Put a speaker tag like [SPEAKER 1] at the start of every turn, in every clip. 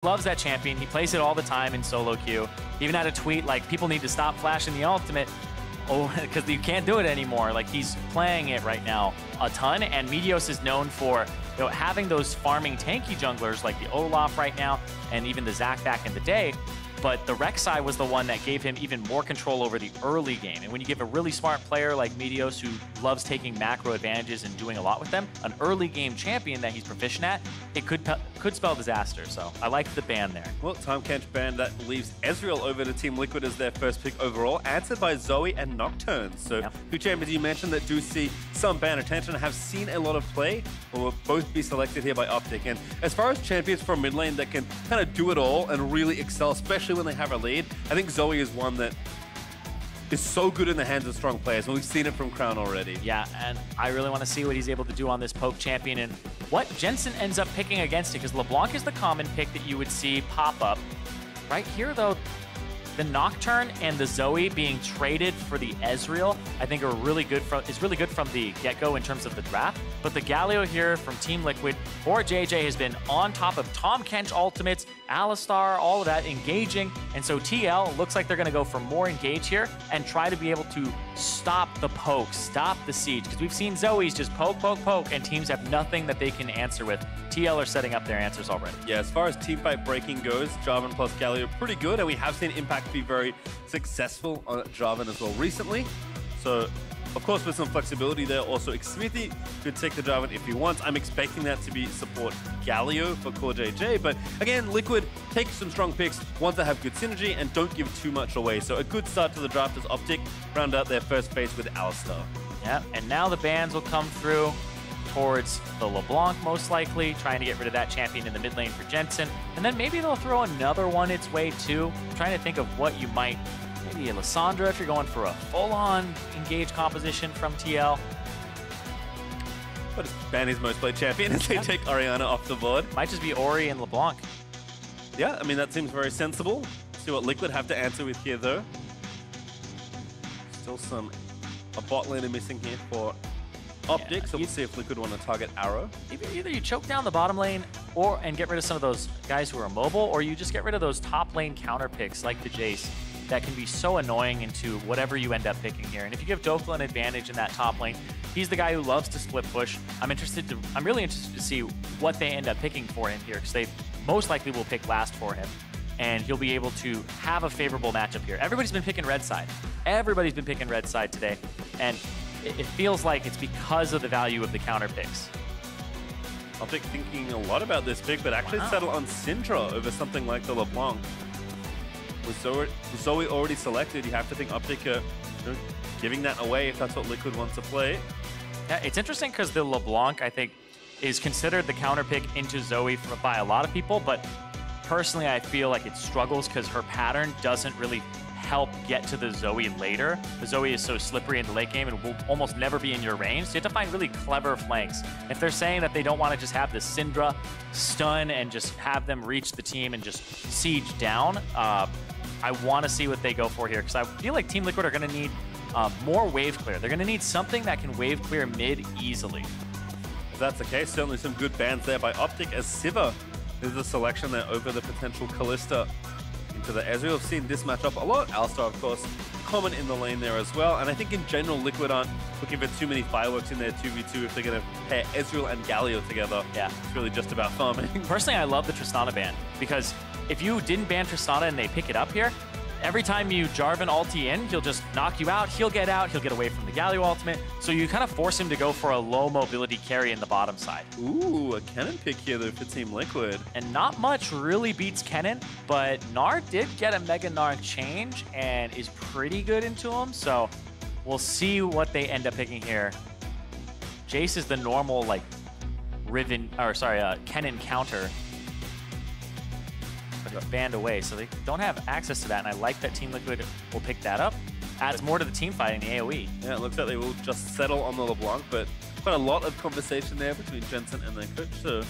[SPEAKER 1] loves that champion. He plays it all the time in solo queue. He even had a tweet like, people need to stop flashing the ultimate. Oh, because you can't do it anymore. Like, he's playing it right now a ton, and Meteos is known for having those farming tanky junglers like the Olaf right now, and even the Zac back in the day. But the Rek'Sai was the one that gave him even more control over the early game. And when you give a really smart player like Meteos, who loves taking macro advantages and doing a lot with them, an early game champion that he's proficient at, it could spell disaster. So I like the ban there.
[SPEAKER 2] Well, Time Kench ban that leaves Ezreal over to Team Liquid as their first pick overall, answered by Zoe and Nocturne. So two champions you mentioned that do see some ban attention, have seen a lot of play, will both be selected here by OpTic. And as far as champions from mid lane that can kind of do it all and really excel, especially when they have a lead, I think Zoe is one that is so good in the hands of strong players, and we've seen it from Crown already.
[SPEAKER 1] Yeah, and I really want to see what he's able to do on this poke champion and what Jensen ends up picking against it, because LeBlanc is the common pick that you would see pop up. Right here, though, the Nocturne and the Zoe being traded for the Ezreal, I think is really good from the get-go in terms of the draft. But the Galio here from Team Liquid, CoreJJ has been on top of Tahm Kench ultimates, Alistar, all of that, engaging. And so TL looks like they're going to go for more engage here and try to be able to stop the poke, stop the siege. Because we've seen Zoe's just poke, poke, poke, and teams have nothing that they can answer with. TL are setting up their answers already.
[SPEAKER 2] Yeah, as far as teamfight breaking goes, Jarvan plus Galio pretty good, and we have seen Impact be very successful on Jarvan as well recently. So, of course, with some flexibility there, also Xmithie could take the Jarvan if he wants. I'm expecting that to be support Galio for CoreJJ, but again, Liquid take some strong picks, ones that have good synergy and don't give too much away. So a good start to the draft as OpTic round out their first phase with Alistar.
[SPEAKER 1] Yeah, and now the bans will come through towards the LeBlanc, most likely, trying to get rid of that champion in the mid lane for Jensen. And then maybe they'll throw another one its way too. I'm trying to think of what you might, maybe a Lissandra if you're going for a full-on engage composition from TL.
[SPEAKER 2] But it's ban his most played champion as they take Orianna off the board.
[SPEAKER 1] Might just be Ori and LeBlanc.
[SPEAKER 2] Yeah, I mean, that seems very sensible. See what Liquid have to answer with here, though. Still a bot laner missing here for OpTic, so we'll see if Liquid want to target Arrow.
[SPEAKER 1] Either you choke down the bottom lane and get rid of some of those guys who are mobile, or you just get rid of those top lane counter picks like the Jace that can be so annoying into whatever you end up picking here. And if you give Dhokla an advantage in that top lane, he's the guy who loves to split push. I'm really interested to see what they end up picking for him here, because they most likely will pick last for him, and he'll be able to have a favorable matchup here. Everybody's been picking red side. Everybody's been picking red side today, and it feels like it's because of the value of the counter picks.
[SPEAKER 2] OpTic thinking a lot about this pick, but actually settle on Syndra over something like the LeBlanc. With Zoe already selected, you have to think OpTic are giving that away if that's what Liquid wants to play.
[SPEAKER 1] Yeah, it's interesting because the LeBlanc, I think, is considered the counter pick into Zoe by a lot of people, but personally I feel like it struggles because her pattern doesn't really help get to the Zoe later. The Zoe is so slippery in the late game and will almost never be in your range, so you have to find really clever flanks. If they're saying that they don't want to just have the Syndra stun and just have them reach the team and just siege down, I want to see what they go for here, because I feel like Team Liquid are going to need more wave clear. They're going to need something that can wave clear mid easily.
[SPEAKER 2] If that's the case, certainly some good bans there by OpTic, as Sivir is the selection there over the potential Kalista into the Ezreal. I've seen this matchup a lot. Alistar, of course, common in the lane there as well. And I think in general, Liquid aren't looking for too many fireworks in their 2v2 if they're going to pair Ezreal and Galio together.
[SPEAKER 1] Yeah.
[SPEAKER 2] It's really just about farming.
[SPEAKER 1] Personally, I love the Tristana ban, because if you didn't ban Tristana and they pick it up here, every time you Jarvan ulti in, he'll just knock you out, he'll get away from the Galio ultimate, so you kind of force him to go for a low mobility carry in the bottom side.
[SPEAKER 2] Ooh, a Kennen pick here though for Team Liquid.
[SPEAKER 1] And not much really beats Kennen, but Gnar did get a Mega Gnar change and is pretty good into him, so we'll see what they end up picking here. Jace is the normal, like, Kennen counter. But it's banned away, so they don't have access to that, and I like that Team Liquid will pick that up. Adds more to the team fight in the AoE.
[SPEAKER 2] Yeah, it looks like they will just settle on the LeBlanc, but quite a lot of conversation there between Jensen and their coach, so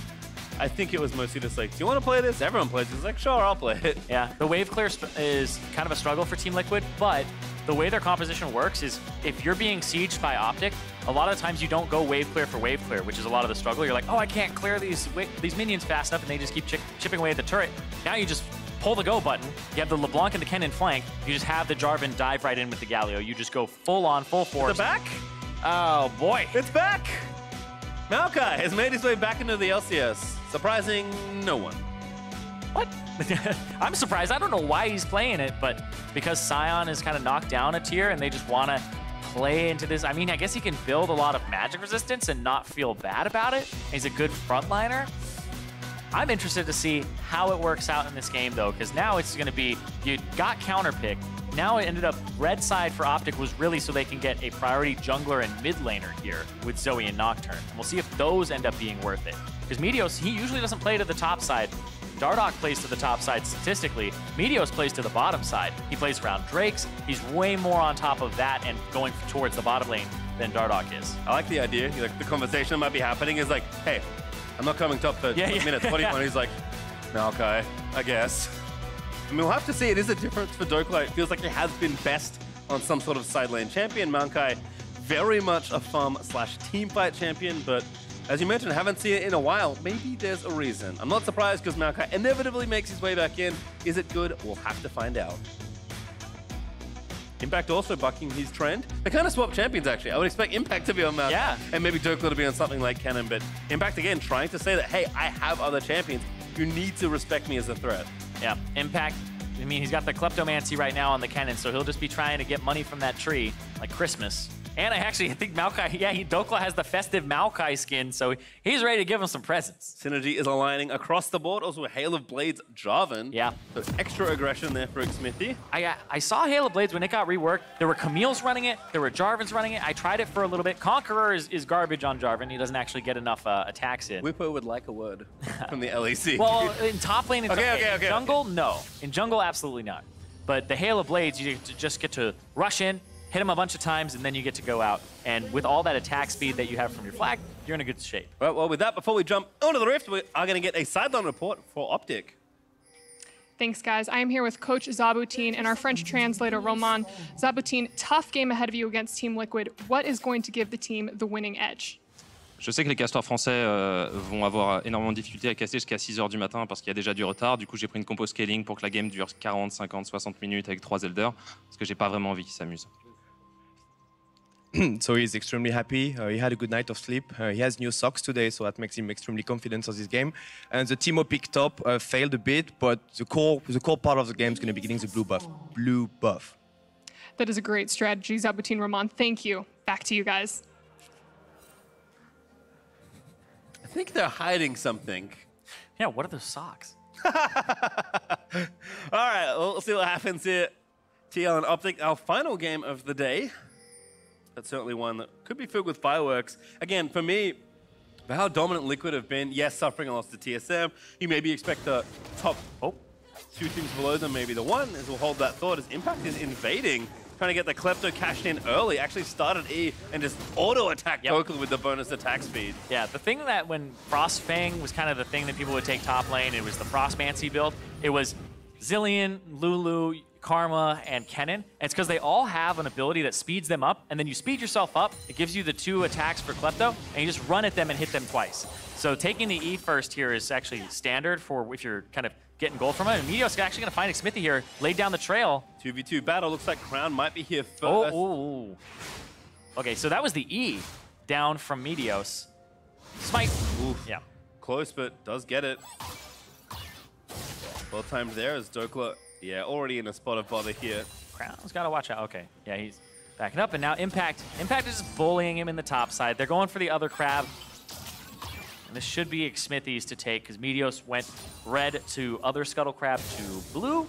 [SPEAKER 2] I think it was mostly just like, do you want to play this? Everyone plays it. It's like, sure, I'll play it.
[SPEAKER 1] Yeah, the wave clear is kind of a struggle for Team Liquid, but the way their composition works is if you're being sieged by OpTic, a lot of times you don't go wave clear for wave clear, which is a lot of the struggle. You're like, oh, I can't clear these minions fast enough, and they just keep chipping away at the turret. Now you just pull the go button. You have the LeBlanc and the Kennen flank. You just have the Jarvan dive right in with the Galio. You just go full on, full force.
[SPEAKER 2] It's back?
[SPEAKER 1] Oh, boy.
[SPEAKER 2] It's back! Maokai has made his way back into the LCS, surprising no one.
[SPEAKER 1] What? I'm surprised. I don't know why he's playing it, but because Sion is kind of knocked down a tier and they just want to play into this. I mean, I guess he can build a lot of magic resistance and not feel bad about it. He's a good frontliner. I'm interested to see how it works out in this game, though, because now it's going to be, you got counterpick. Now it ended up red side for OpTic was really so they can get a priority jungler and mid laner here with Zoe and Nocturne. And we'll see if those end up being worth it. Because meteos, he usually doesn't play to the top side. Dardoch plays to the top side statistically. meteos plays to the bottom side. He plays around Drakes. He's way more on top of that and going towards the bottom lane than Dardoch is.
[SPEAKER 2] I like the idea. Like, the conversation that might be happening is like, hey, I'm not coming top for minute 21. He's like, Maokai, I guess. I mean, we'll have to see. It is a difference for Dhokla. It feels like he has been best on some sort of side lane champion. Maokai, very much a farm/team fight champion, but as you mentioned, haven't seen it in a while. Maybe there's a reason. I'm not surprised because Maokai inevitably makes his way back in. Is it good? We'll have to find out. Impact also bucking his trend. They kind of swap champions, actually. I would expect Impact to be on Maokai and maybe Dhokla to be on something like Kennen, but Impact, again, trying to say that, hey, I have other champions. You need to respect me as a threat.
[SPEAKER 1] Yeah, Impact, I mean, he's got the Kleptomancy right now on the Kennen, so he'll just be trying to get money from that tree, like Christmas. And I think Maokai, Dhokla has the festive Maokai skin, so he's ready to give him some presents.
[SPEAKER 2] Synergy is aligning across the board. Also, a Hail of Blades Jarvan.
[SPEAKER 1] Yeah.
[SPEAKER 2] So extra aggression there for Xmithie.
[SPEAKER 1] I saw Hail of Blades when it got reworked. There were Camille's running it. There were Jarvans running it. I tried it for a little bit. Conqueror is garbage on Jarvan. He doesn't actually get enough attacks in.
[SPEAKER 2] Whippo would like a word from the LEC.
[SPEAKER 1] Well, in top lane, it's
[SPEAKER 2] okay.
[SPEAKER 1] In jungle, no. In jungle, absolutely not. But the Hail of Blades, you just get to rush in, hit him a bunch of times, and then you get to go out. And with all that attack speed that you have from your flag, you're in a good shape.
[SPEAKER 2] Well, with that, before we jump onto the Rift, we are going to get a sideline report for OpTic.
[SPEAKER 3] Thanks, guys. I am here with Coach Zaboutine and our French translator, Roman. Zaboutine, tough game ahead of you against Team Liquid. What is going to give the team the winning edge?
[SPEAKER 4] Je sais que les castors français vont avoir énormément de difficultés à casser jusqu'à 6 h du matin parce qu'il y a déjà du retard. Du coup, j'ai pris une compo scaling pour que la game dure 40, 50, 60 minutes avec 3 elders parce que j'ai pas vraiment envie qu'ils s'amusent.
[SPEAKER 5] So he's extremely happy. He had a good night of sleep. He has new socks today, so that makes him extremely confident on this game. And the team OpTic top failed a bit, but the core part of the game is going to be getting the blue buff. Blue buff.
[SPEAKER 3] That is a great strategy, Zaboutine, Roman. Thank you. Back to you guys.
[SPEAKER 2] I think they're hiding something.
[SPEAKER 1] Yeah, what are those socks?
[SPEAKER 2] All right, we'll see what happens here. TL and OpTic, our final game of the day. That's certainly one that could be filled with fireworks. Again, for me, for how dominant Liquid have been, yes, suffering a loss to TSM, you maybe expect the top two teams below them, maybe the one, as we'll hold that thought, as Impact is invading, trying to get the Klepto cashed in early, actually started E and just auto-attacked Dhokla with the bonus attack speed.
[SPEAKER 1] Yeah, the thing that when Frostfang was kind of the thing that people would take top lane, it was the Frostmancy build, it was Zillion, Lulu, Karma, and Kennen. And it's because they all have an ability that speeds them up, and then you speed yourself up, it gives you the 2 attacks for Klepto, and you just run at them and hit them twice. So taking the E first here is actually standard for if you're kind of getting gold from it. And meteos are actually going to find Xmithie here, laid down the trail.
[SPEAKER 2] 2v2 battle, looks like Crown might be here first.
[SPEAKER 1] Oh. Okay, so that was the E down from meteos. Smite.
[SPEAKER 2] Oof.
[SPEAKER 1] Yeah.
[SPEAKER 2] Close, but does get it. Well timed there as Dhokla, already in a spot of bother here.
[SPEAKER 1] Crown's got to watch out. Okay, yeah, he's backing up, and now Impact is just bullying him in the top side. They're going for the other crab. And this should be Xmithie's to take, because meteos went red to other Scuttle Crab to blue,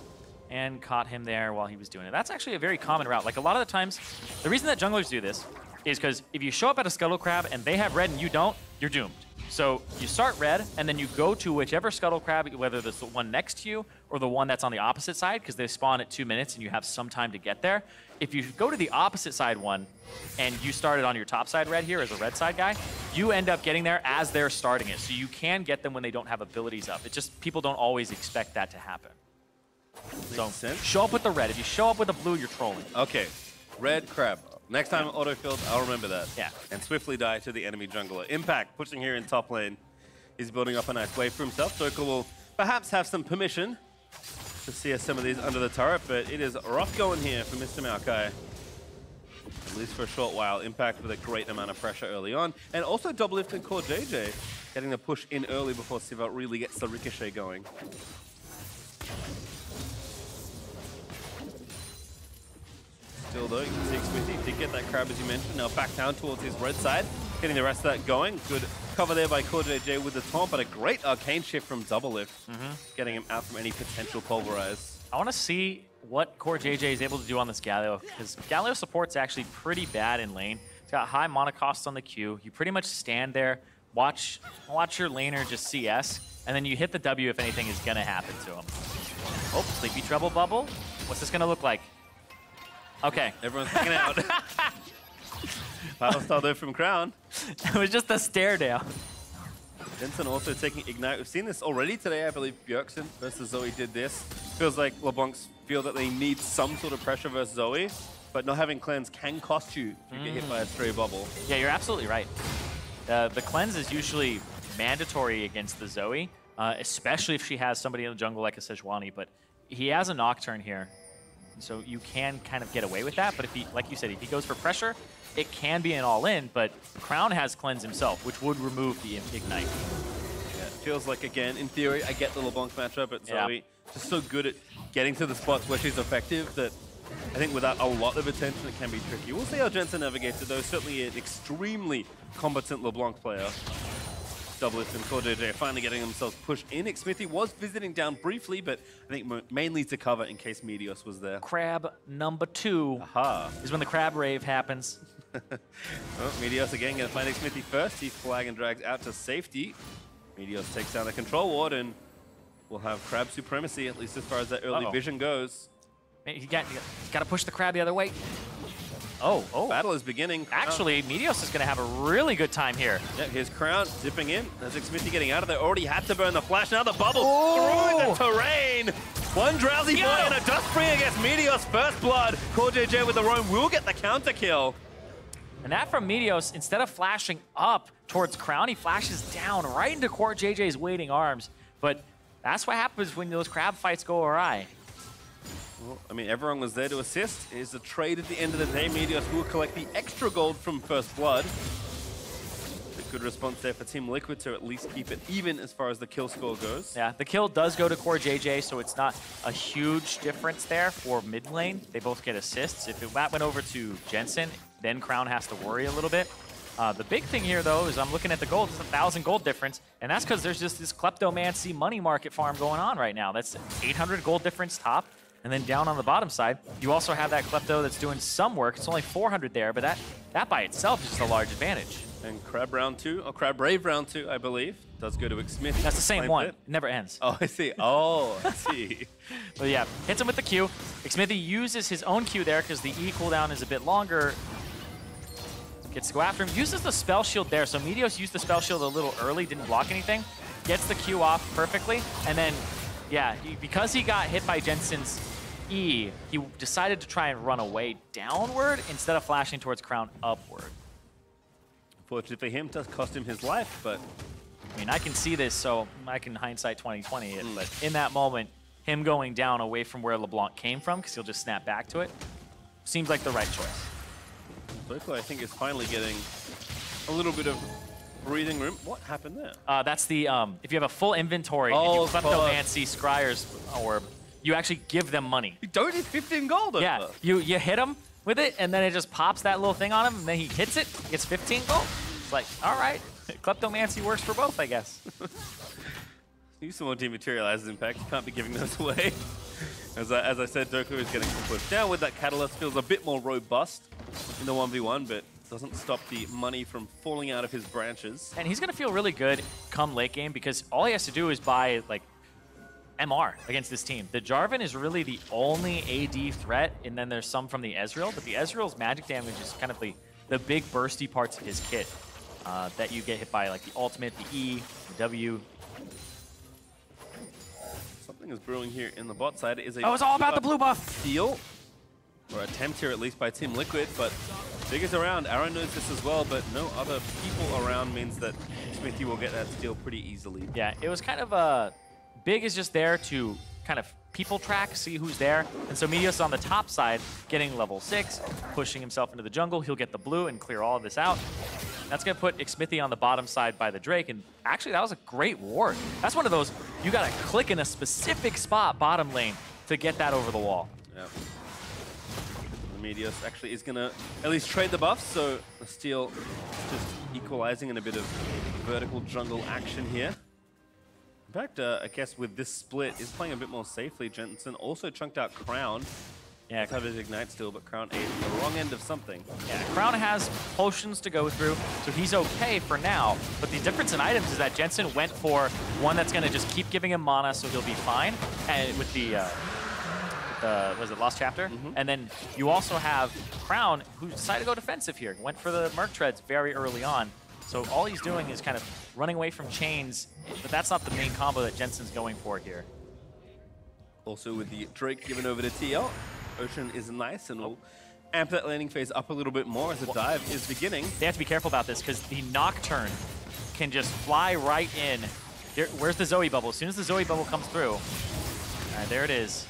[SPEAKER 1] and caught him there while he was doing it. That's actually a very common route. Like, a lot of the times, the reason that junglers do this is because if you show up at a Scuttle Crab and they have red and you don't, you're doomed. So you start red, and then you go to whichever Scuttle Crab, whether it's the one next to you or the one that's on the opposite side, because they spawn at 2 minutes and you have some time to get there. If you go to the opposite side one, and you started on your top side red here as a red side guy, you end up getting there as they're starting it. So you can get them when they don't have abilities up. It's just people don't always expect that to happen. So show up with the red. If you show up with the blue, you're trolling.
[SPEAKER 2] Okay, Red crab. Next time autofilled, I'll remember that.
[SPEAKER 1] Yeah.
[SPEAKER 2] And swiftly die to the enemy jungler. Impact pushing here in top lane. He's building up a nice wave for himself. Dhokla will perhaps have some permission to see some of these under the turret, but it is rough going here for Mr. Maokai. At least for a short while. Impact with a great amount of pressure early on. And also DoubleLift and CoreJJ getting the push in early before Sivir really gets the ricochet going. Still though, you can see Xmithie did get that crab as you mentioned. Now back down towards his red side. Getting the rest of that going. Good cover there by CoreJJ with the taunt, but a great arcane shift from DoubleLift. Getting him out from any potential pulverize.
[SPEAKER 1] I want to see what CoreJJ is able to do on this Galio, because Galio support's actually pretty bad in lane. It's got high mana costs on the Q. You pretty much stand there, watch your laner just CS, and then you hit the W if anything is going to happen to him. Oh, Sleepy Trouble Bubble. What's this going to look like? Okay.
[SPEAKER 2] Everyone's hanging out. Battle style there from Crown.
[SPEAKER 1] It was just a stare down.
[SPEAKER 2] Jensen also taking Ignite. We've seen this already today. I believe Bjergsen versus Zoe did this. Feels like LeBlancs feel that they need some sort of pressure versus Zoe, but not having cleanse can cost you if you get hit by a stray bubble.
[SPEAKER 1] Yeah, you're absolutely right. The cleanse is usually mandatory against the Zoe, especially if she has somebody in the jungle like a Sejuani, but he has a Nocturne here, so you can kind of get away with that. But if he, like you said, if he goes for pressure, it can be an all-in, but Crown has cleanse himself, which would remove the Ignite.
[SPEAKER 2] Yeah, it feels like, again, in theory, I get the LeBlanc matchup, but Zoe just so good at getting to the spots where she's effective that I think without a lot of attention, it can be tricky. We'll see how Jensen navigates it, though. Certainly an extremely competent LeBlanc player. DoubleLift and CoreJJ finally getting themselves pushed in. Xmithie was visiting down briefly, but I think mainly to cover in case Meteos was there.
[SPEAKER 1] Crab number 2 is when the crab rave happens.
[SPEAKER 2] Well, Meteos again going to find Xmithie first. He flag and drags out to safety. Meteos takes down the control ward and we'll have crab supremacy, at least as far as that early vision goes.
[SPEAKER 1] You got to push the crab the other way. Oh.
[SPEAKER 2] Battle is beginning.
[SPEAKER 1] Actually, Meteos is going to have a really good time here.
[SPEAKER 2] Yeah, here's Crown zipping in. There's Xmithie getting out of there. Already had to burn the flash. Now the bubble through the terrain. One drowsy boy and a dust spring against Meteos. First blood. CoreJJ with the roam will get the counter kill.
[SPEAKER 1] And that from Meteos, instead of flashing up towards Crown, he flashes down right into CoreJJ's waiting arms. But that's what happens when those crab fights go awry.
[SPEAKER 2] Well, I mean, everyone was there to assist. It's a trade at the end of the day. Meteos will collect the extra gold from First Blood. A good response there for Team Liquid to at least keep it even as far as the kill score goes.
[SPEAKER 1] Yeah, the kill does go to CoreJJ, so it's not a huge difference there for mid lane. They both get assists. If that went over to Jensen, then Crown has to worry a little bit. The big thing here, though, is I'm looking at the gold. It's 1,000 gold difference, and that's because there's just this kleptomancy money market farm going on right now. That's 800 gold difference top. And then down on the bottom side, you also have that Klepto that's doing some work. It's only 400 there, but that by itself is just a large advantage.
[SPEAKER 2] And Crab round 2, or Crab Rave round 2, I believe, does go to Xmithie.
[SPEAKER 1] That's the same one. It never ends.
[SPEAKER 2] Oh, I see. Oh, I see.
[SPEAKER 1] But yeah, hits him with the Q. Xmithie uses his own Q there because the E cooldown is a bit longer. Gets to go after him. Uses the spell shield there. So Meteos used the spell shield a little early, didn't block anything. Gets the Q off perfectly. And then, yeah, because he got hit by Jensen's E, he decided to try and run away downward instead of flashing towards Crown upward.
[SPEAKER 2] Unfortunately for him, it does cost him his life, but...
[SPEAKER 1] I mean, I can see this, so I can hindsight 2020 it, but in that moment, him going down away from where LeBlanc came from, because he'll just snap back to it, seems like the right choice.
[SPEAKER 2] Dhokla, I think, is finally getting a little bit of breathing room. What happened there?
[SPEAKER 1] That's the, if you have a full inventory and you Kleptomancy Scryer's Orb, you actually give them money.
[SPEAKER 2] You don't need 15 gold.
[SPEAKER 1] Yeah, you hit him with it, and then it just pops that little thing on him, and then he hits it, gets 15 gold. It's like, all right, Kleptomancy works for both, I guess.
[SPEAKER 2] Use some more dematerialized impact. You can't be giving those away. As I said, Dhokla is getting pushed down with that Catalyst. Feels a bit more robust in the 1v1, but doesn't stop the money from falling out of his branches.
[SPEAKER 1] And he's going to feel really good come late game because all he has to do is buy, like, MR against this team. The Jarvan is really the only AD threat, and then there's some from the Ezreal, but the Ezreal's magic damage is kind of the big bursty parts of his kit that you get hit by, like the ultimate, the E, the W.
[SPEAKER 2] Something is brewing here in the bot side. It is a
[SPEAKER 1] it's all about the blue buff.
[SPEAKER 2] Steal. or attempt here at least by Team Liquid, but Big is around. Aaron knows this as well, but no other people around means that Xmithie will get that steal pretty easily.
[SPEAKER 1] Yeah, it was kind of Big is just there to kind of people track, see who's there. And so meteos on the top side, getting level 6, pushing himself into the jungle. He'll get the blue and clear all of this out. That's going to put Xmithie on the bottom side by the Drake. And actually, that was a great ward. That's one of those, you got to click in a specific spot, bottom lane, to get that over the wall.
[SPEAKER 2] Yeah. meteos actually is going to at least trade the buffs, so the steal just equalizing in a bit of vertical jungle action here. In fact, I guess with this split, is playing a bit more safely. Jensen also chunked out Crown. Yeah, have his Ignite still, but Crown ate the wrong end of something.
[SPEAKER 1] Yeah, Crown has potions to go through, so he's okay for now. But the difference in items is that Jensen went for one that's going to just keep giving him mana, so he'll be fine. And with the was it Lost Chapter? Mm-hmm. And then you also have Crown, who decided to go defensive here. Went for the Merc Treads very early on. So all he's doing is kind of running away from chains, but that's not the main combo that Jensen's going for here.
[SPEAKER 2] Also with the Drake given over to TL, Ocean is nice and will amp that landing phase up a little bit more as the dive is beginning.
[SPEAKER 1] They have to be careful about this because the Nocturne can just fly right in. Here, where's the Zoe bubble? As soon as the Zoe bubble comes through, all right, there it is.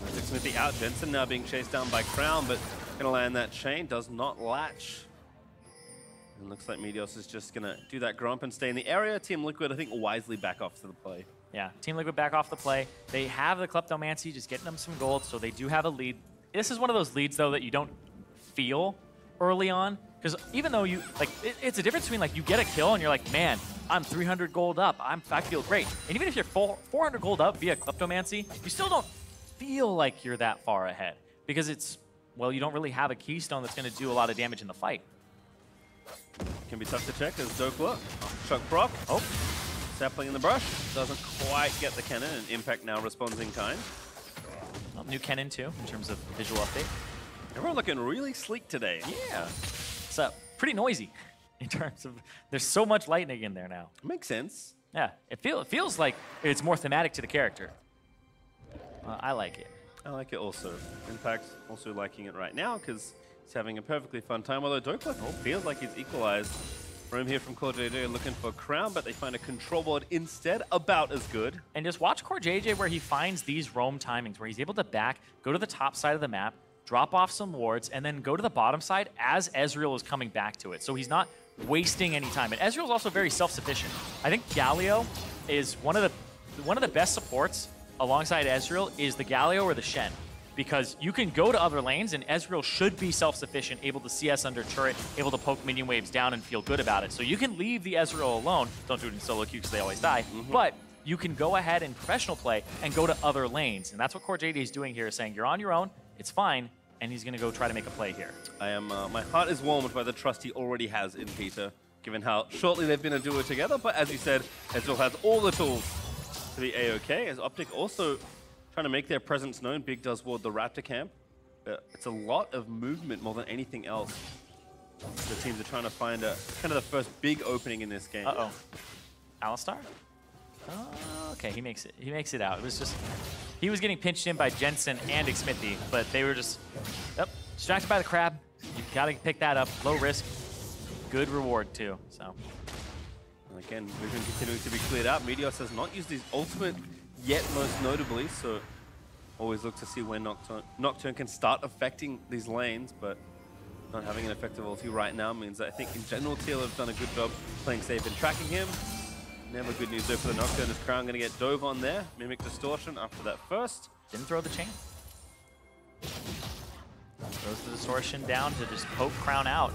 [SPEAKER 2] Xmithie out. Jensen now being chased down by Crown, but gonna land that chain, does not latch. And looks like meteos is just gonna do that grump and stay in the area. Team Liquid, I think, wisely back off to the play.
[SPEAKER 1] Yeah, Team Liquid back off the play. They have the Kleptomancy, just getting them some gold, so they do have a lead. This is one of those leads, though, that you don't feel early on, because even though you, like, it's a difference between, like, you get a kill and you're like, man, I'm 300 gold up, I feel great. And even if you're 400 gold up via Kleptomancy, you still don't feel like you're that far ahead, because it's, well, you don't really have a keystone that's going to do a lot of damage in the fight.
[SPEAKER 2] Can be tough to check as Dhokla, Chuck proc. Oh. Sapling in the brush, doesn't quite get the Kennen, and Impact now responds in kind.
[SPEAKER 1] Well, new Kennen too, in terms of visual update.
[SPEAKER 2] Everyone looking really sleek today.
[SPEAKER 1] Yeah, it's pretty noisy in terms of, there's so much lightning in there now.
[SPEAKER 2] Makes sense.
[SPEAKER 1] Yeah, it feels like it's more thematic to the character. I like it.
[SPEAKER 2] I like it also. Impact also liking it right now because he's having a perfectly fun time, although Dhokla feels like he's equalized. Room here from CoreJJ looking for Crown, but they find a control board instead, about as good.
[SPEAKER 1] And just watch CoreJJ where he finds these roam timings, where he's able to back, go to the top side of the map, drop off some wards, and then go to the bottom side as Ezreal is coming back to it. So he's not wasting any time. And Ezreal is also very self-sufficient. I think Galio is one of the best supports alongside Ezreal is the Galio or the Shen. Because you can go to other lanes, and Ezreal should be self-sufficient, able to CS under turret, able to poke minion waves down and feel good about it. So you can leave the Ezreal alone. Don't do it in solo queue because they always die. Mm-hmm. But you can go ahead in professional play and go to other lanes. And that's what CoreJJ is doing here, is saying you're on your own, it's fine, and he's going to go try to make a play here. I am.
[SPEAKER 2] My heart is warmed by the trust he already has in Peter, given how shortly they've been a duo together. But as you said, Ezreal has all the tools to be A-OK, as OpTic also trying to make their presence known. Big does ward the Raptor camp. It's a lot of movement more than anything else. The teams are trying to find kind of the first big opening in this game.
[SPEAKER 1] Uh-oh. Alistar? Oh, okay, he makes it out. It was just, he was getting pinched in by Jensen and Xmithie, but they were just, distracted by the crab. You gotta pick that up. Low risk, good reward too, so.
[SPEAKER 2] And again, movement continuing to be cleared out. meteos has not used his ultimate yet, most notably, so always look to see when Nocturne can start affecting these lanes, but not having an effective ulti right now means that I think in general TL have done a good job playing safe and tracking him. Never good news though for the Nocturne, as Crown going to get dove on there. Mimic Distortion after that first.
[SPEAKER 1] Didn't throw the chain. Throws the Distortion down to just poke Crown out.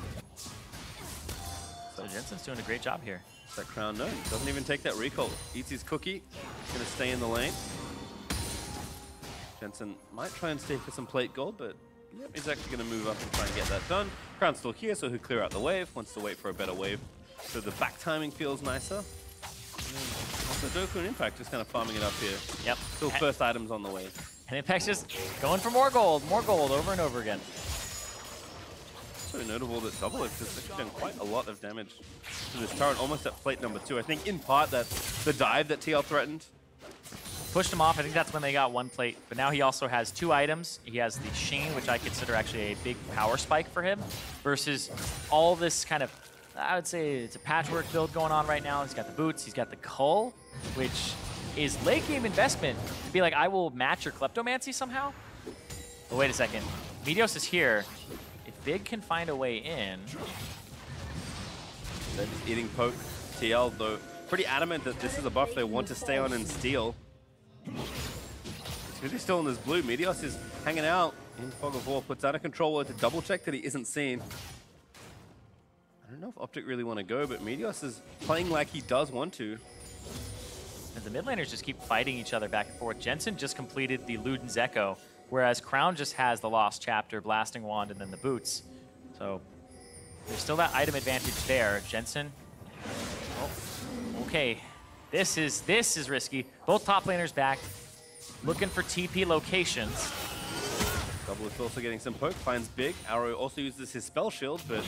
[SPEAKER 1] So Jensen's doing a great job here.
[SPEAKER 2] That Crown, no, doesn't even take that recall. Eats his cookie, gonna stay in the lane. Jensen might try and stay for some plate gold, but yep, he's actually gonna move up and try and get that done. Crown's still here, so he'll clear out the wave, wants to wait for a better wave. So the back timing feels nicer. Also Dhokla and Impact just kind of farming it up here.
[SPEAKER 1] Yep.
[SPEAKER 2] Still first items on the way.
[SPEAKER 1] And Impact's just going for more gold over and over again.
[SPEAKER 2] So notable that DoubleLift has actually done quite a lot of damage to this turret, almost at plate number 2. I think in part that's the dive that TL threatened.
[SPEAKER 1] pushed him off. I think that's when they got one plate. But now he also has 2 items. He has the Sheen, which I consider actually a big power spike for him, versus all this kind of, I would say it's a patchwork build going on right now. He's got the boots, he's got the Cull, which is late game investment to be like, I will match your Kleptomancy somehow. But wait a second. Meteos is here. If Big can find a way in.
[SPEAKER 2] They're just eating poke. TL, though, pretty adamant that this is a buff they want to stay on and steal. He's still in this blue. Meteos is hanging out in Fog of War, puts out a controller to double check that he isn't seen. I don't know if OpTic really want to go, but Meteos is playing like he does want to.
[SPEAKER 1] And the mid laners just keep fighting each other back and forth. Jensen just completed the Luden's Echo, whereas Crown just has the Lost Chapter, Blasting Wand, and then the boots. So there's still that item advantage there. Jensen, oh, okay. This is risky. Both top laners back, looking for TP locations.
[SPEAKER 2] DoubleLift also getting some poke, finds Big. Arrow also uses his spell shield, but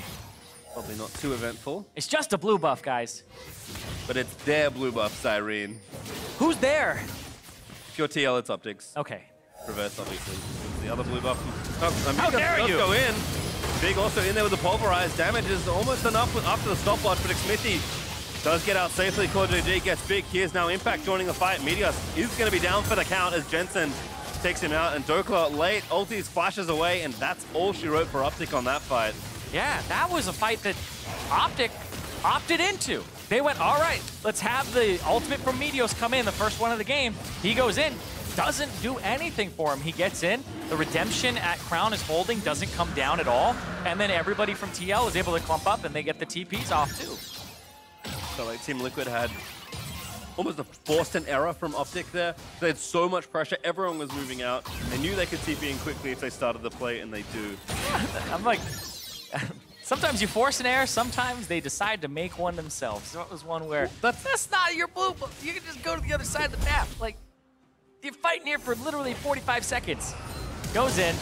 [SPEAKER 2] probably not too eventful.
[SPEAKER 1] It's just a blue buff, guys.
[SPEAKER 2] But it's their blue buff, Zirene.
[SPEAKER 1] Who's there?
[SPEAKER 2] If you're TL, it's OpTic's.
[SPEAKER 1] Okay.
[SPEAKER 2] Reverse, obviously. The other blue buff.
[SPEAKER 1] How dare you?
[SPEAKER 2] Go in. Big also in there with the pulverize. Damage is almost enough after the stopwatch, but Xmithie does get out safely. CoreJJ gets Big. Here's now Impact joining the fight. Meteos is going to be down for the count as Jensen takes him out. And Dhokla late, ultis flashes away, and that's all she wrote for OpTic on that fight.
[SPEAKER 1] Yeah, that was a fight that OpTic opted into. They went, all right, let's have the ultimate from Meteos come in, the first one of the game. He goes in, doesn't do anything for him. He gets in, the redemption at Crown is holding, doesn't come down at all, and then everybody from TL is able to clump up and they get the TPs off too.
[SPEAKER 2] So like Team Liquid had almost a forced an error from OpTic there. They had so much pressure, everyone was moving out. They knew they could TP in quickly if they started the play, and they do.
[SPEAKER 1] I'm like, sometimes you force an error, sometimes they decide to make one themselves. So it was one where, that's not your blue buff. You can just go to the other side of the map. Like, you're fighting here for literally 45 seconds. Goes in.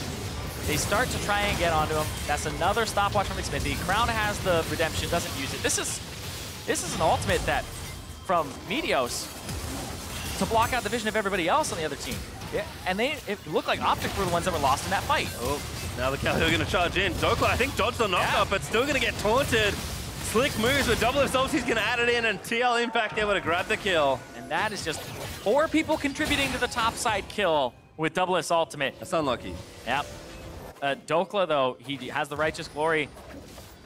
[SPEAKER 1] They start to try and get onto him. That's another stopwatch from Xmithie. Crown has the redemption, doesn't use it. This is an ultimate that, from Meteos, to block out the vision of everybody else on the other team. Yeah, and it looked like OpTic were the ones that were lost in that fight.
[SPEAKER 2] Oh, now the Galio are going to charge in. Dhokla, I think, dodged the knockup, but still going to get taunted. Slick moves with DoubleLift, he's going to add it in, and TL Impact able to grab the kill.
[SPEAKER 1] And that is just 4 people contributing to the top side kill with DoubleLift's ultimate.
[SPEAKER 2] That's unlucky.
[SPEAKER 1] Yep. Dhokla, though, he has the Righteous Glory.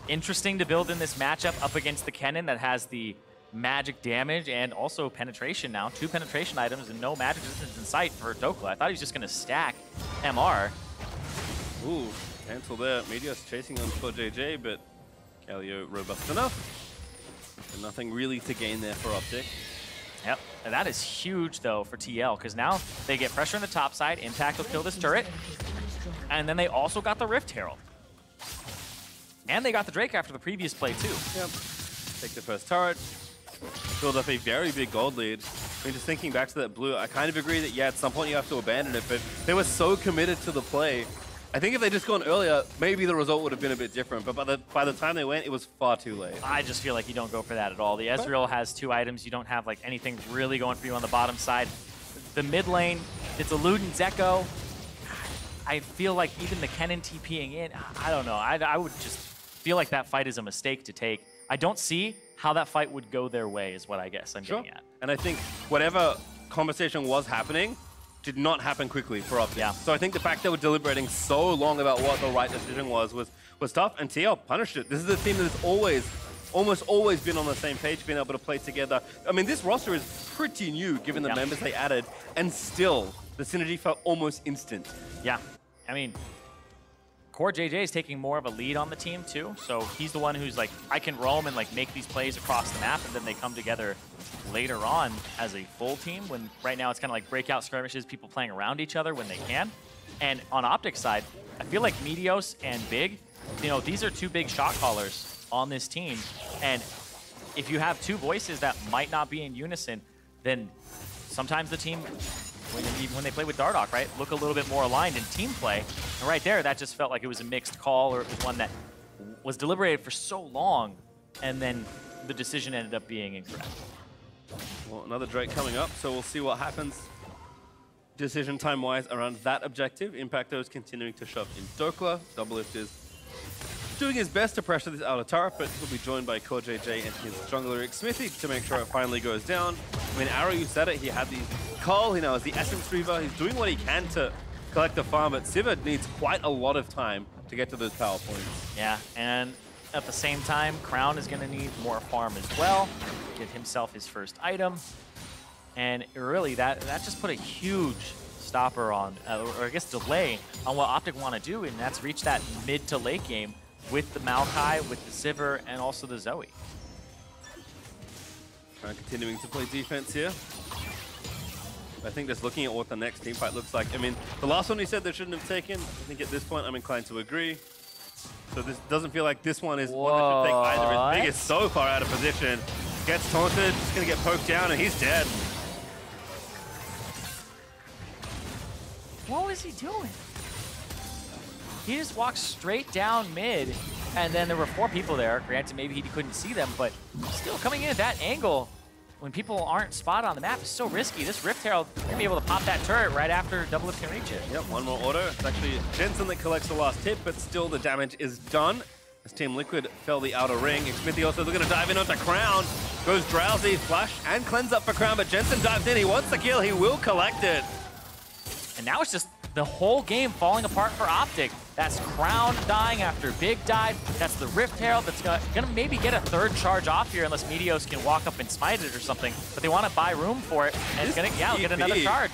[SPEAKER 1] Interesting to build in this matchup up against the Kennen that has the magic damage and also penetration now. 2 penetration items and no magic resistance in sight for Dhokla. I thought he was just going to stack MR.
[SPEAKER 2] Ooh, cancel there. Meteos chasing on CoreJJ, but Galio robust enough. And nothing really to gain there for OpTic.
[SPEAKER 1] Yep, and that is huge, though, for TL, because now they get pressure on the top side. Impact will kill this turret. And then they also got the Rift Herald. And they got the Drake after the previous play, too.
[SPEAKER 2] Yep. Take the first turret. Build up a very big gold lead. I mean, just thinking back to that blue, I kind of agree that, yeah, at some point you have to abandon it, but they were so committed to the play. I think if they just gone earlier, maybe the result would have been a bit different, but by the time they went, it was far too late.
[SPEAKER 1] I just feel like you don't go for that at all. The Ezreal has 2 items. You don't have like anything really going for you on the bottom side. The mid lane, it's a Luden's Echo. I feel like even the Kennen TPing in, I don't know. I would just feel like that fight is a mistake to take. I don't see how that fight would go their way is what I guess I'm getting at.
[SPEAKER 2] And I think whatever conversation was happening did not happen quickly for OpTic.
[SPEAKER 1] Yeah.
[SPEAKER 2] So I think the fact they were deliberating so long about what the right decision was tough, and TL punished it. This is a team that's almost always been on the same page, being able to play together. I mean, this roster is pretty new given the members they added, and still the synergy felt almost instant.
[SPEAKER 1] Yeah, I mean, CoreJJ is taking more of a lead on the team too, so he's the one who's like, I can roam and like make these plays across the map, and then they come together later on as a full team, when right now it's kind of like breakout skirmishes, people playing around each other when they can. And on OpTic's side, I feel like Meteos and Big, you know, these are 2 big shot callers on this team, and if you have 2 voices that might not be in unison, then sometimes the team, when they play with Dardoch, right, look a little bit more aligned in team play. And right there, that just felt like it was a mixed call, or it was one that was deliberated for so long, and then the decision ended up being incorrect.
[SPEAKER 2] Well, another Drake coming up, so we'll see what happens decision time-wise around that objective. Impact, though, is continuing to shove in Dhokla. DoubleLift is doing his best to pressure this outer turret, but he'll be joined by CoreJJ and his jungler Xmithie to make sure it finally goes down. I mean, Arrow, you said it, he had the Cull, he now has the Essence Reaver. He's doing what he can to collect the farm, but Sivir needs quite a lot of time to get to those power points.
[SPEAKER 1] Yeah, and at the same time, Crown is going to need more farm as well. Get himself his first item. And really, that just put a huge stopper on, or I guess delay, on what OpTic want to do, and that's reach that mid to late game with the Maokai, with the Sivir, and also the Zoe.
[SPEAKER 2] Continuing to play defense here. I think just looking at what the next team fight looks like. I mean, the last one we said they shouldn't have taken. I think at this point I'm inclined to agree. So this doesn't feel like this one is one that should take either. Big is so far out of position. Gets taunted, just gonna get poked down, and he's dead.
[SPEAKER 1] What was he doing? He just walked straight down mid, and then there were 4 people there. Granted, maybe he couldn't see them, but still coming in at that angle when people aren't spotted on the map is so risky. This Rift Herald, you're gonna be able to pop that turret right after DoubleLift can reach it.
[SPEAKER 2] Yep, one more auto. It's actually Jensen that collects the last hit, but still the damage is done. As Team Liquid fell the outer ring. Xmithie also looking to dive in onto Crown. Goes Drowsy, flash, and cleanse up for Crown, but Jensen dives in. He wants the kill. He will collect it.
[SPEAKER 1] And now it's just the whole game falling apart for OpTic. That's Crown dying after Big died. That's the Rift Herald that's gonna maybe get a 3rd charge off here unless Meteos can walk up and smite it or something. But they want to buy room for it, and it's gonna get another charge.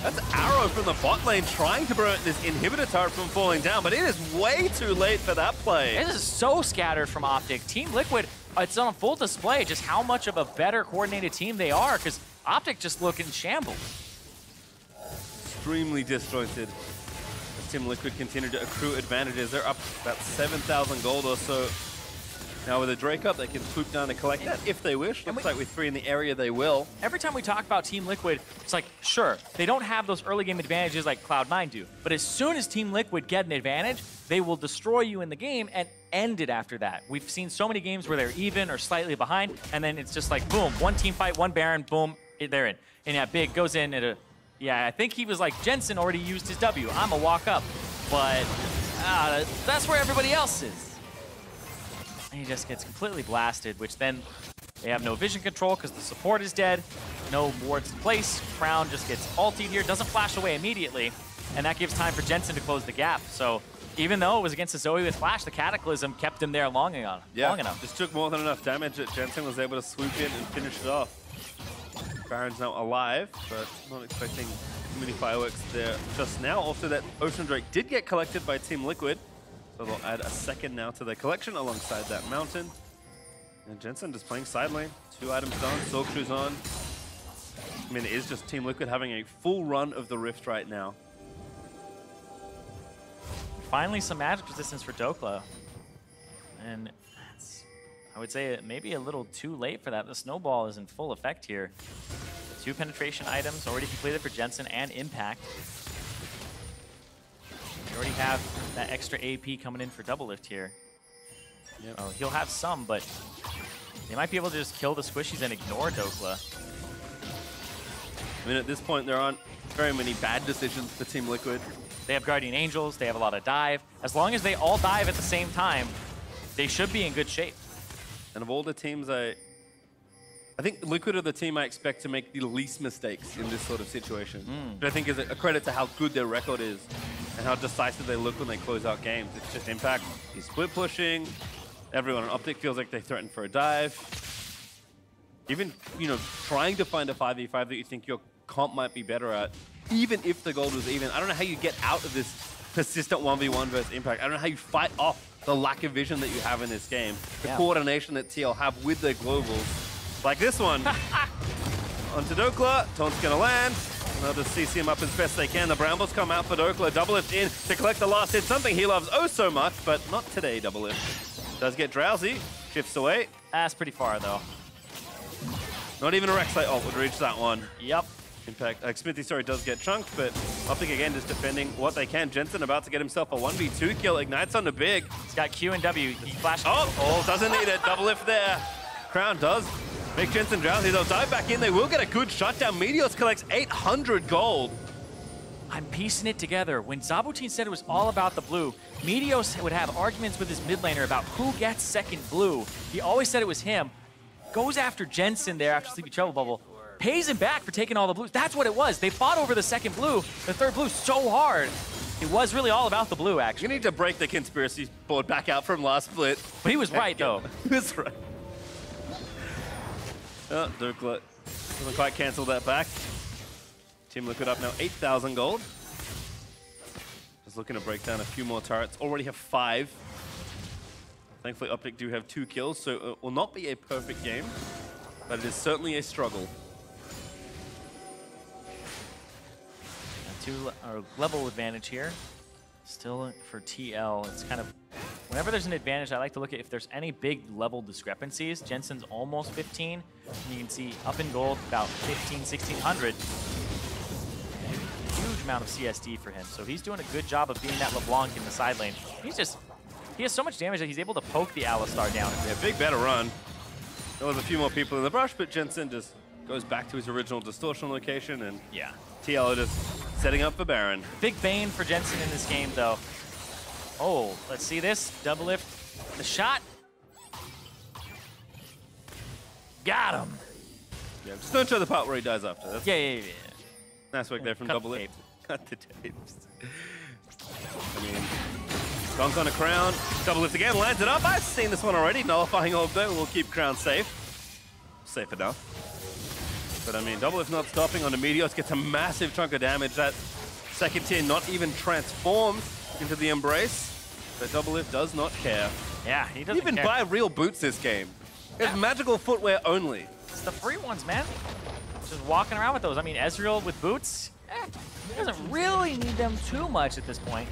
[SPEAKER 2] That's Arrow from the bot lane trying to prevent this inhibitor turret from falling down, but it is way too late for that play.
[SPEAKER 1] This is so scattered from OpTic. Team Liquid, it's on full display just how much of a better coordinated team they are, because OpTic just look in shambles.
[SPEAKER 2] Extremely disjointed. As Team Liquid continue to accrue advantages. They're up about 7,000 gold or so. Now with a Drake up, they can swoop down and collect that if they wish. Looks like with 3 in the area, they will.
[SPEAKER 1] Every time we talk about Team Liquid, it's like, sure, they don't have those early game advantages like Cloud9 do, but as soon as Team Liquid get an advantage, they will destroy you in the game and end it after that. We've seen so many games where they're even or slightly behind, and then it's just like, boom, one team fight, one Baron, boom, they're in. And yeah, Big goes in at a, yeah, I think he was like, Jensen already used his W. I'm a walk up, but that's where everybody else is. And he just gets completely blasted, which then they have no vision control because the support is dead. No wards in place. Crown just gets ultied here, doesn't flash away immediately, and that gives time for Jensen to close the gap. So even though it was against the Zoe with flash, the Cataclysm kept him there long enough.
[SPEAKER 2] Just took more than enough damage that Jensen was able to swoop in and finish it off. Baron's now alive, but not expecting too many fireworks there just now. Also, that Ocean Drake did get collected by Team Liquid, so they'll add a 2nd now to their collection alongside that Mountain. And Jensen just playing side lane. 2 items done, Silk Shoes on. I mean, it is just Team Liquid having a full run of the Rift right now.
[SPEAKER 1] Finally, some magic resistance for Dhokla. And I would say maybe a little too late for that. The snowball is in full effect here. 2 penetration items already completed for Jensen and Impact. You already have that extra AP coming in for DoubleLift here. Yep. Oh, he'll have some, but they might be able to just kill the squishies and ignore Dhokla.
[SPEAKER 2] I mean, at this point, there aren't very many bad decisions for Team Liquid.
[SPEAKER 1] They have Guardian Angels, they have a lot of dive. As long as they all dive at the same time, they should be in good shape.
[SPEAKER 2] And of all the teams, I think Liquid are the team I expect to make the least mistakes in this sort of situation. But I think is a credit to how good their record is and how decisive they look when they close out games. It's just Impact, he's split pushing. Everyone on OpTic feels like they threaten for a dive. Even, you know, trying to find a 5v5 that you think your comp might be better at, even if the gold was even. I don't know how you get out of this persistent 1v1 versus Impact. I don't know how you fight off the lack of vision that you have in this game. The coordination that TL have with their globals. Like this one. Onto Dhokla. Taunt's gonna land. They'll just CC him up as best they can. The Brambles come out for Dhokla. DoubleLift in to collect the last hit. Something he loves oh so much, but not today, DoubleLift. Does get Drowsy. Shifts away.
[SPEAKER 1] That's pretty far, though.
[SPEAKER 2] Not even a Rek'Sai ult would reach that one.
[SPEAKER 1] Yep.
[SPEAKER 2] Impact, Xmithie, sorry, does get chunked, but OpTic again just defending what they can. Jensen about to get himself a 1v2 kill. Ignites on the Big.
[SPEAKER 1] He's got Q and W. He flashed.
[SPEAKER 2] Oh, doesn't need it. DoubleLift there. Crown does make Jensen drowsy. They'll dive back in. They will get a good shutdown. Meteos collects 800 gold.
[SPEAKER 1] I'm piecing it together. When Zabutin said it was all about the blue, Meteos would have arguments with his mid laner about who gets second blue. He always said it was him. Goes after Jensen there after Sleepy Trouble Bubble. Pays him back for taking all the blues. That's what it was. They fought over the second blue, the third blue, so hard. It was really all about the blue, actually.
[SPEAKER 2] You need to break the conspiracy board back out from last split.
[SPEAKER 1] But he was right, though.
[SPEAKER 2] He was right. Oh, Dhokla doesn't quite cancel that back. Team Liquid up now 8,000 gold. Just looking to break down a few more turrets. Already have 5. Thankfully, OpTic do have 2 kills, so it will not be a perfect game, but it is certainly a struggle.
[SPEAKER 1] Level advantage here. Still for TL, it's kind of, whenever there's an advantage, I like to look at if there's any big level discrepancies. Jensen's almost 15, and you can see up in gold about 15, 1600. Huge amount of CSD for him, so he's doing a good job of being that LeBlanc in the side lane. He has so much damage that he's able to poke the Alistar down.
[SPEAKER 2] Yeah, big better run. There was a few more people in the brush, but Jensen just goes back to his original distortion location, and
[SPEAKER 1] yeah,
[SPEAKER 2] TL just setting up for Baron.
[SPEAKER 1] Big bane for Jensen in this game, though. Oh, let's see this. DoubleLift. The shot. Got him.
[SPEAKER 2] Yeah, just don't show the part where he dies after. That's
[SPEAKER 1] Yeah.
[SPEAKER 2] nice work there from
[SPEAKER 1] Cut the
[SPEAKER 2] DoubleLift.
[SPEAKER 1] tape.
[SPEAKER 2] Cut the tapes. I mean, dunk on a crown. DoubleLift again, lands it up. I've seen this one already. Nullifying Orb though will keep crown safe. Safe enough. But I mean, DoubleLift not stopping on the Meteos, gets a massive chunk of damage. That second tier not even transformed into the Embrace. But DoubleLift does not care.
[SPEAKER 1] Yeah, he doesn't
[SPEAKER 2] He even
[SPEAKER 1] care.
[SPEAKER 2] buy real boots this game. It's magical footwear only.
[SPEAKER 1] It's the free ones, man. Just walking around with those. I mean, Ezreal with boots, he doesn't really need them too much at this point.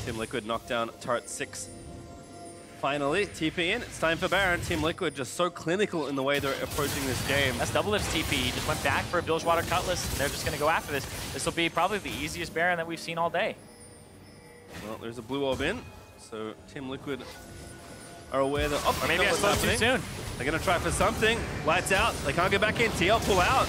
[SPEAKER 2] Team Liquid knocked down turret 6. Finally, TP in. It's time for Baron. Team Liquid just so clinical in the way they're approaching this game.
[SPEAKER 1] That's DoubleLift's TP. He just went back for a Bilgewater Cutlass, and they're just going to go after this. This will be probably the easiest Baron that we've seen all day.
[SPEAKER 2] Well, there's a blue orb in, so Team Liquid are aware that... Oh,
[SPEAKER 1] Or maybe I spoke too soon.
[SPEAKER 2] They're going to try for something. Lights out. They can't get back in. TL pull out.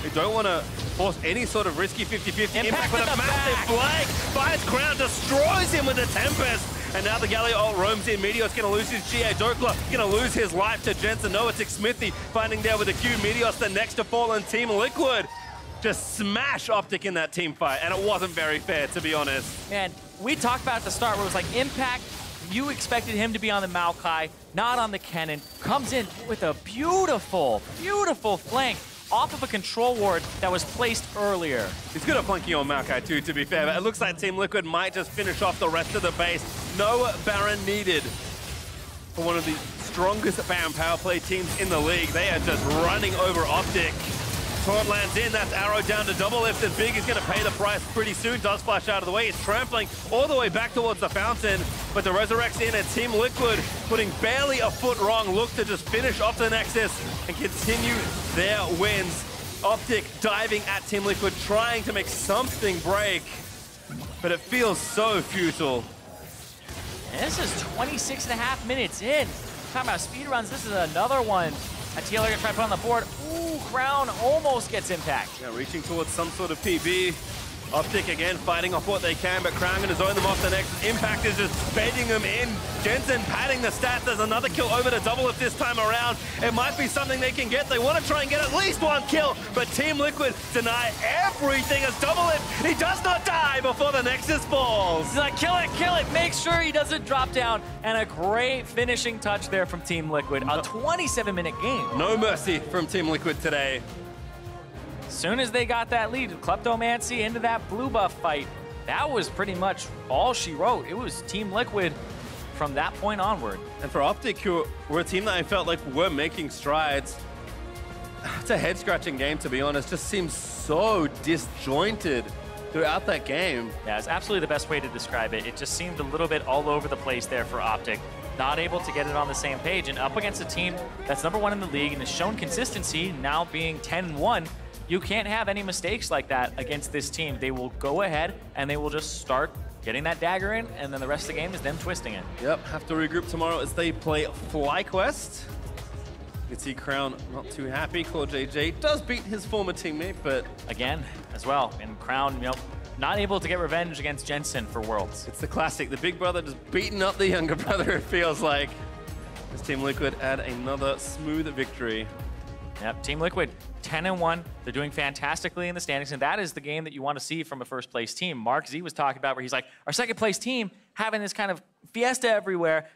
[SPEAKER 2] They don't want to force any sort of risky 50-50 impact with a massive flank. Finds Crown, destroys him with the Tempest. And now the Galio ult roams in. Meteos going to lose his GA. Dhokla going to lose his life to Jensen. No, it's Xmithie finding there with a Q. Meteos the next to fall on Team Liquid. Just smash OpTic in that team fight. And it wasn't very fair, to be honest.
[SPEAKER 1] Man, we talked about at the start where it was like Impact, you expected him to be on the Maokai, not on the Kennen. Comes in with a beautiful, beautiful flank off of a control ward that was placed earlier.
[SPEAKER 2] He's good at flanking on Maokai too, to be fair, but it looks like Team Liquid might just finish off the rest of the base. No Baron needed for one of the strongest Baron power play teams in the league. They are just running over OpTic. Taunt lands in, that's arrow down to DoubleLift, and Big is going to pay the price pretty soon. Does flash out of the way, he's trampling all the way back towards the fountain, but the Resurrect's in, and Team Liquid, putting barely a foot wrong, look to just finish off the Nexus and continue their wins. OpTic diving at Team Liquid, trying to make something break, but it feels so futile.
[SPEAKER 1] And this is 26.5 minutes in. Talking about speedruns, this is another one. A TL are going to try to put on the board. Ooh, Crown almost gets impact.
[SPEAKER 2] Yeah, reaching towards some sort of PB. OpTic again fighting off what they can, but Crown going to zone them off the next. Impact is just bedding them in. Jensen padding the stats. There's another kill over to DoubleLift this time around. It might be something they can get. They want to try and get at least one kill, but Team Liquid deny everything as DoubleLift. He does not die before the Nexus falls.
[SPEAKER 1] He's like, kill it, make sure he doesn't drop down. And a great finishing touch there from Team Liquid. A 27-minute game.
[SPEAKER 2] No mercy from Team Liquid today.
[SPEAKER 1] As soon as they got that lead, Kleptomancy into that blue buff fight, that was pretty much all she wrote. It was Team Liquid from that point onward.
[SPEAKER 2] And for OpTic, who were a team that I felt like were making strides, it's a head-scratching game, to be honest. Just seems so disjointed throughout that game.
[SPEAKER 1] Yeah, it's absolutely the best way to describe it. It just seemed a little bit all over the place there for OpTic. Not able to get it on the same page, and up against a team that's #1 in the league and has shown consistency, now being 10-1. You can't have any mistakes like that against this team. They will go ahead and they will just start getting that dagger in, and then the rest of the game is them twisting it.
[SPEAKER 2] Yep, have to regroup tomorrow as they play FlyQuest. can see Crown not too happy. CoreJJ does beat his former teammate, but
[SPEAKER 1] again, as well, and Crown, not able to get revenge against Jensen for Worlds.
[SPEAKER 2] It's the classic. The big brother just beating up the younger brother, it feels like. This Team Liquid add another smooth victory.
[SPEAKER 1] Yep, Team Liquid, 10-1. They're doing fantastically in the standings, and that is the game that you want to see from a first-place team. Mark Z was talking about where he's like, our second-place team having this kind of fiesta everywhere.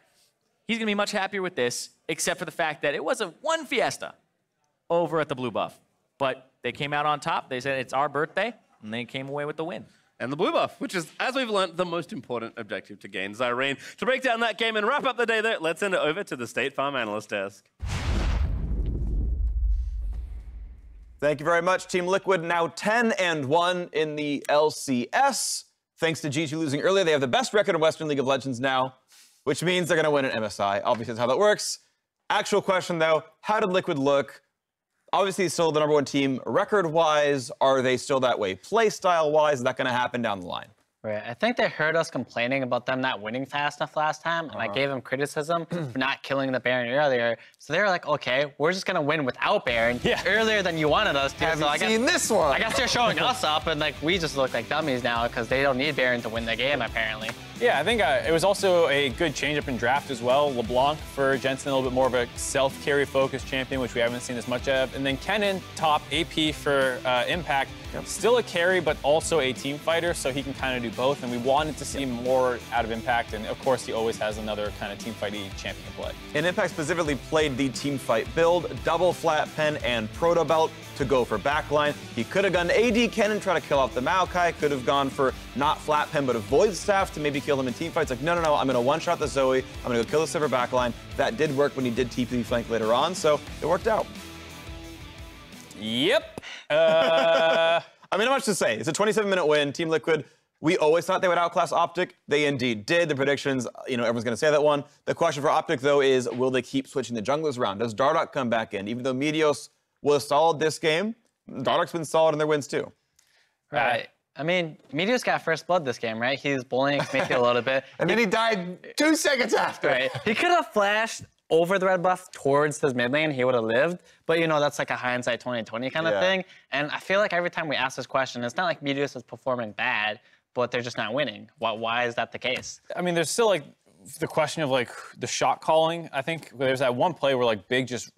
[SPEAKER 1] He's going to be much happier with this, except for the fact that it was a one fiesta over at the Blue Buff. But they came out on top. They said, it's our birthday, and they came away with the win.
[SPEAKER 2] And the Blue Buff, which is, as we've learned, the most important objective to gain. Zirene, to break down that game and wrap up the day there, let's send it over to the State Farm Analyst Desk.
[SPEAKER 6] Thank you very much, Team Liquid. Now 10-1 in the LCS. Thanks to G2 losing earlier, they have the best record in Western League of Legends now, which means they're going to win an MSI. Obviously, that's how that works. Actual question, though, how did Liquid look? Obviously, still the #1 team record-wise. Are they still that way play-style-wise? Is that going to happen down the line?
[SPEAKER 7] Right. I think they heard us complaining about them not winning fast enough last time, and I gave them criticism for not killing the Baron earlier. So they were like, okay, we're just gonna win without Baron earlier than you wanted us to.
[SPEAKER 6] Haven't seen this one.
[SPEAKER 7] I guess they're showing us up, and like we just look like dummies now because they don't need Baron to win the game apparently.
[SPEAKER 8] Yeah, I think it was also a good change-up in draft as well. LeBlanc for Jensen, a little bit more of a self-carry focused champion, which we haven't seen as much of. And then Kennen, top AP for Impact. Still a carry, but also a team fighter, so he can kind of do both. And we wanted to see more out of Impact, and of course, he always has another kind of team fighty champion play.
[SPEAKER 6] And Impact specifically played the team fight build, double flat pen and proto belt to go for backline. He could have gone AD Kennen, try to kill off the Maokai, could have gone for not flat pen, but a void staff to maybe kill him in team fights. Like, no, I'm gonna one-shot the Zoe, I'm gonna go kill the Sivir backline. That did work when he did TP flank later on, so it worked out.
[SPEAKER 8] Yep.
[SPEAKER 6] I mean, not much to say. It's a 27-minute win. Team Liquid, we always thought they would outclass OpTic. They indeed did. The predictions, everyone's going to say that one. The question for OpTic, though, is will they keep switching the junglers around? Does Dardoch come back in? Even though meteos was solid this game, Dardoch's been solid in their wins, too.
[SPEAKER 7] Right. I mean, meteos got first blood this game, right? He's bullying Xmithie a little bit.
[SPEAKER 6] And then he died 2 seconds after.
[SPEAKER 7] Right. He could have flashed over the red buff towards his mid lane, he would have lived. But, that's like a hindsight 2020 kind of thing. And I feel like every time we ask this question, it's not like meteos is performing bad, but they're just not winning. Why is that the case?
[SPEAKER 8] I mean, there's still, the question of, the shot calling. I think there's that one play where, Big just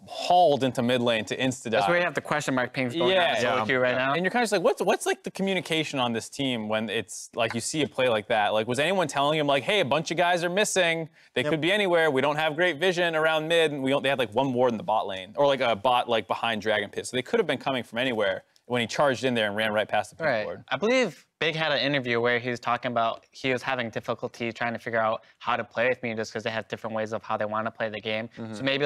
[SPEAKER 8] hauled into mid lane to insta-dive.
[SPEAKER 7] That's where you have the question mark pings going on the right now.
[SPEAKER 8] And you're kind of just like, what's the communication on this team when it's, you see a play like that? Was anyone telling him, hey, a bunch of guys are missing. They could be anywhere. We don't have great vision around mid. And they had, one ward in the bot lane. Or, a bot, behind Dragon Pit. So they could have been coming from anywhere when he charged in there and ran right past the pink ward.
[SPEAKER 7] I believe Big had an interview where he was talking about he was having difficulty trying to figure out how to play with me just because they have different ways of how they want to play the game. So maybe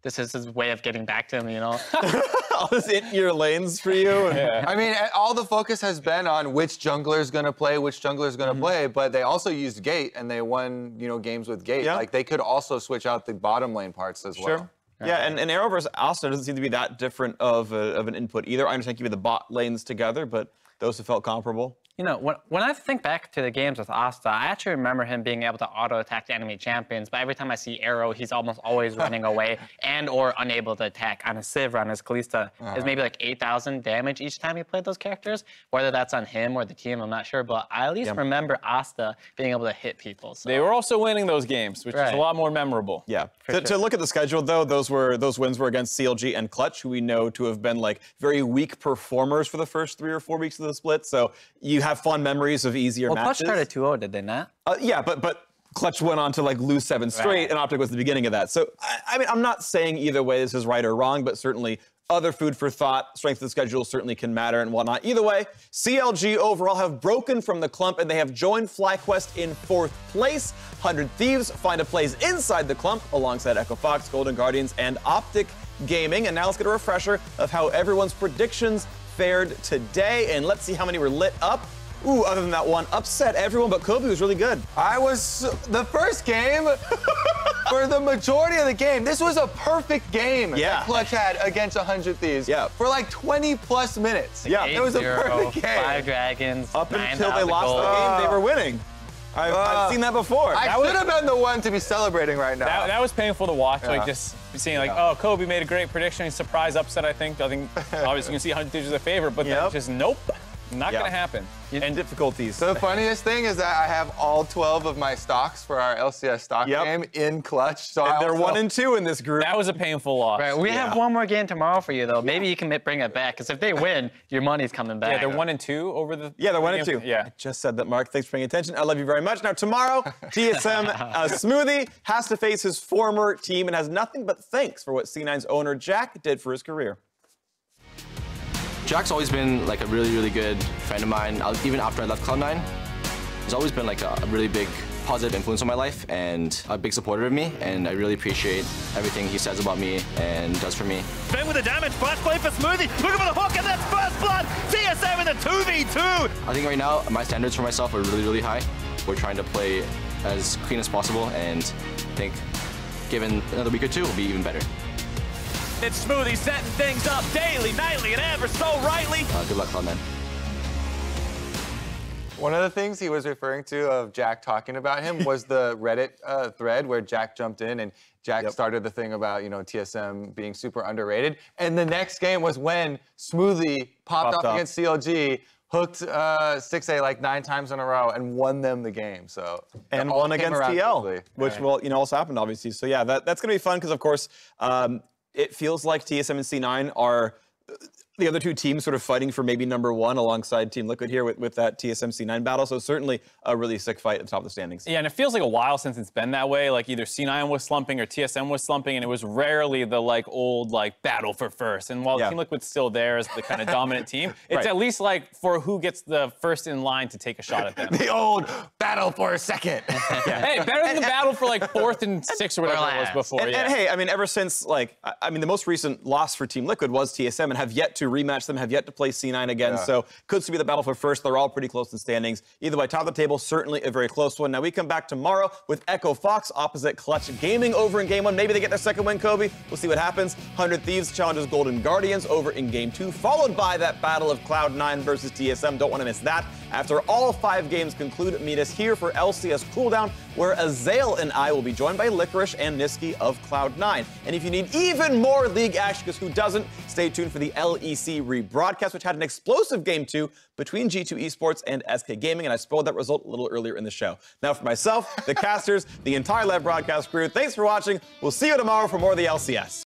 [SPEAKER 7] this is his way of getting back to him,
[SPEAKER 6] All this in your lanes for you.
[SPEAKER 9] I mean, all the focus has been on which jungler is going to play, which jungler is going to play, but they also used Gate and they won, games with Gate.
[SPEAKER 6] Yeah.
[SPEAKER 9] They could also switch out the bottom lane parts as well.
[SPEAKER 6] Yeah, and Arrow versus Alistar doesn't seem to be that different of an input either. I understand keeping the bot lanes together, but those have felt comparable.
[SPEAKER 7] When I think back to the games with Asta, I actually remember him being able to auto-attack the enemy champions, but every time I see Arrow, he's almost always running away and or unable to attack. On his Sivir, on his Kalista, it's maybe 8,000 damage each time he played those characters. Whether that's on him or the team, I'm not sure, but I at least remember Asta being able to hit people. So.
[SPEAKER 8] They were also winning those games, which is a lot more memorable.
[SPEAKER 6] Yeah. To look at the schedule, though, those wins were against CLG and Clutch, who we know to have been very weak performers for the first 3 or 4 weeks of the split. So you have fond memories of easier matches.
[SPEAKER 7] Clutch started 2-0, did they not?
[SPEAKER 6] Yeah, but Clutch went on to lose 7 straight, and OpTic was the beginning of that. So I mean, I'm not saying either way this is right or wrong, but certainly other food for thought, strength of the schedule certainly can matter and whatnot. Either way, CLG overall have broken from the clump and they have joined FlyQuest in 4th place. 100 Thieves find a place inside the clump alongside Echo Fox, Golden Guardians, and OpTic Gaming. And now let's get a refresher of how everyone's predictions fared today, and let's see how many were lit up. Ooh, other than that one, upset everyone, but Kobe was really good.
[SPEAKER 9] I was the first game for the majority of the game. This was a perfect game that Clutch had against 100 Thieves for 20+ minutes.
[SPEAKER 6] Yeah,
[SPEAKER 9] it was a perfect game.
[SPEAKER 7] 5 dragons.
[SPEAKER 6] Up until they lost the game, they were winning. I've seen that before.
[SPEAKER 9] I should have been the one to be celebrating right now.
[SPEAKER 8] That was painful to watch, like just seeing like, oh, Kobe made a great prediction, surprise upset, I think. Obviously you can see 100 Thieves as a favorite, but that's just nope, not gonna happen.
[SPEAKER 6] And difficulties.
[SPEAKER 9] So the funniest thing is that I have all 12 of my stocks for our LCS stock game in clutch. So
[SPEAKER 6] and they're 1 and 2 in this group.
[SPEAKER 8] That was a painful loss.
[SPEAKER 7] Right, we have one more game tomorrow for you, though. Maybe you can bring it back, because if they win, your money's coming back.
[SPEAKER 8] Yeah, they're 1 and 2 over the.
[SPEAKER 6] Yeah, they're 1 and 2.
[SPEAKER 8] Yeah.
[SPEAKER 6] I just said that, Mark. Thanks for paying attention. I love you very much. Now, tomorrow, TSM Xmithie has to face his former team and has nothing but thanks for what C9's owner, Jack, did for his career.
[SPEAKER 10] Jack's always been like a really, really good friend of mine. Even after I left Cloud9, he's always been like a really big positive influence on my life and a big supporter of me. And I really appreciate everything he says about me and does for me.
[SPEAKER 11] Ben with the damage, flash play for Xmithie. Looking for the hook, and that's first blood. TSM in the 2v2.
[SPEAKER 10] I think right now my standards for myself are really, really high. We're trying to play as clean as possible, and I think given another week or two, we'll be even better.
[SPEAKER 11] It's Xmithie setting things up daily, nightly, and ever so rightly.
[SPEAKER 10] Good luck, Cloud9.
[SPEAKER 9] One of the things he was referring to of Jack talking about him was the Reddit thread where Jack jumped in and Jack started the thing about, you know, TSM being super underrated. And the next game was when Xmithie popped off against CLG, hooked 6A like 9 times in a row and won them the game. So
[SPEAKER 6] and won against TL, which will, you know, also happened obviously. So yeah, that's going to be fun because of course it feels like TSM and C9 are the other two teams sort of fighting for maybe #1 alongside Team Liquid here with that TSM C9 battle. So certainly a really sick fight at the top of the standings.
[SPEAKER 8] Yeah, and it feels like a while since it's been that way. Like either C9 was slumping or TSM was slumping, and it was rarely the like old like battle for first. And while Team Liquid's still there as the kind of dominant team, it's at least like for who gets the first in line to take a shot at them.
[SPEAKER 9] The old battle for a second.
[SPEAKER 8] Hey, better than the battle for like 4th and 6th or whatever it was before.
[SPEAKER 6] And hey, I mean, ever since like, I mean, the most recent loss for Team Liquid was TSM, and have yet to rematch them, have yet to play C9 again. So could still be the battle for first. They're all pretty close in standings. Either way, top of the table, certainly a very close one. Now we come back tomorrow with Echo Fox opposite Clutch Gaming over in Game 1. Maybe they get their second win, Kobe. We'll see what happens. 100 Thieves challenges Golden Guardians over in Game 2, followed by that battle of Cloud9 versus TSM. Don't want to miss that. After all 5 games conclude, meet us here for LCS Cooldown, where Ezreal and I will be joined by Licorice and Niski of Cloud9. And if you need even more League action, because who doesn't, stay tuned for the LEC rebroadcast, which had an explosive Game 2 between G2 Esports and SK Gaming, and I spoiled that result a little earlier in the show. Now for myself, the casters, the entire live broadcast crew, thanks for watching. We'll see you tomorrow for more of the LCS.